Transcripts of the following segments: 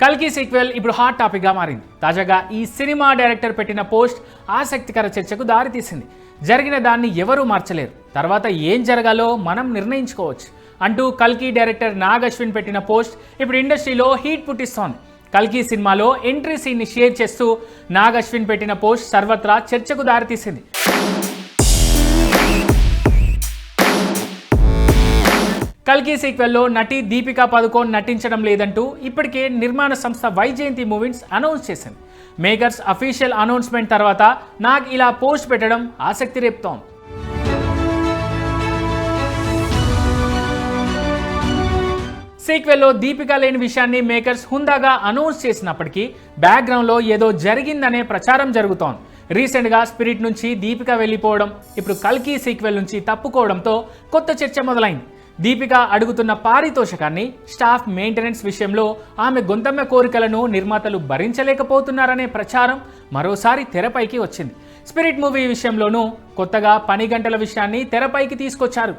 కల్కి సీక్వెల్ ఇప్పుడు హాట్ టాపిక్గా మారింది. తాజాగా ఈ సినిమా డైరెక్టర్ పెట్టిన పోస్ట్ ఆసక్తికర చర్చకు దారితీసింది. జరిగిన దాన్ని ఎవరూ మార్చలేరు, తర్వాత ఏం జరగాలో మనం నిర్ణయించుకోవచ్చు అంటూ కల్కి డైరెక్టర్ నాగ్ అశ్విన్ పెట్టిన పోస్ట్ ఇప్పుడు ఇండస్ట్రీలో హీట్ పుట్టిస్తోంది. కల్కి సినిమాలో ఎంట్రీ సీన్ని షేర్ చేస్తూ నాగ్ అశ్విన్ పెట్టిన పోస్ట్ సర్వత్రా చర్చకు దారితీసింది. కల్కి సీక్వెల్లో నటి దీపికా పదుకోన్ నటించడం లేదంటూ ఇప్పటికే నిర్మాణ సంస్థ వైజయంతి మూవీస్ అనౌన్స్ చేసింది. మేకర్స్ అఫీషియల్ అనౌన్స్మెంట్ తర్వాత నాగ్ ఇలా పోస్ట్ పెట్టడం ఆసక్తి రేపుతోంది. సీక్వెల్లో దీపికా లేని విషయాన్ని మేకర్స్ హుందాగా అనౌన్స్ చేసినప్పటికీ బ్యాక్గ్రౌండ్లో ఏదో జరిగిందనే ప్రచారం జరుగుతోంది. రీసెంట్గా స్పిరిట్ నుంచి దీపిక వెళ్ళిపోవడం, ఇప్పుడు కల్కి సీక్వెల్ నుంచి తప్పుకోవడంతో కొత్త చర్చ మొదలైంది. దీపిక అడుగుతున్న పారితోషకాన్ని, స్టాఫ్ మెయింటెనెన్స్ విషయంలో ఆమె గొంతమ్మ కోరికలను నిర్మాతలు భరించలేకపోతున్నారనే ప్రచారం మరోసారి తెరపైకి వచ్చింది. స్పిరిట్ మూవీ విషయంలోనూ కొత్తగా పని గంటల విషయాన్ని తెరపైకి తీసుకొచ్చారు.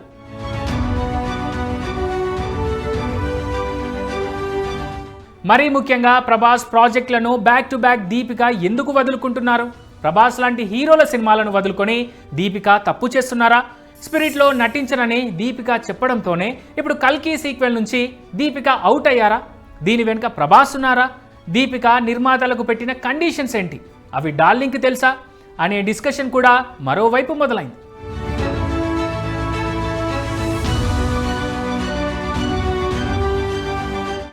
మరీ ముఖ్యంగా ప్రభాస్ ప్రాజెక్టులను బ్యాక్ టు బ్యాక్ దీపిక ఎందుకు వదులుకుంటున్నారు? ప్రభాస్ లాంటి హీరోల సినిమాలను వదులుకొని దీపిక తప్పు చేస్తున్నారా? స్పిరిట్లో నటించనని దీపిక చెప్పడంతోనే ఇప్పుడు కల్కి సీక్వెల్ నుంచి దీపిక అవుట్ అయ్యారా? దీని వెనుక ప్రభాస్ ఉన్నారా? దీపిక నిర్మాతలకు పెట్టిన కండిషన్స్ ఏంటి? అవి డార్లింగ్కి తెలుసా అనే డిస్కషన్ కూడా మరోవైపు మొదలైంది.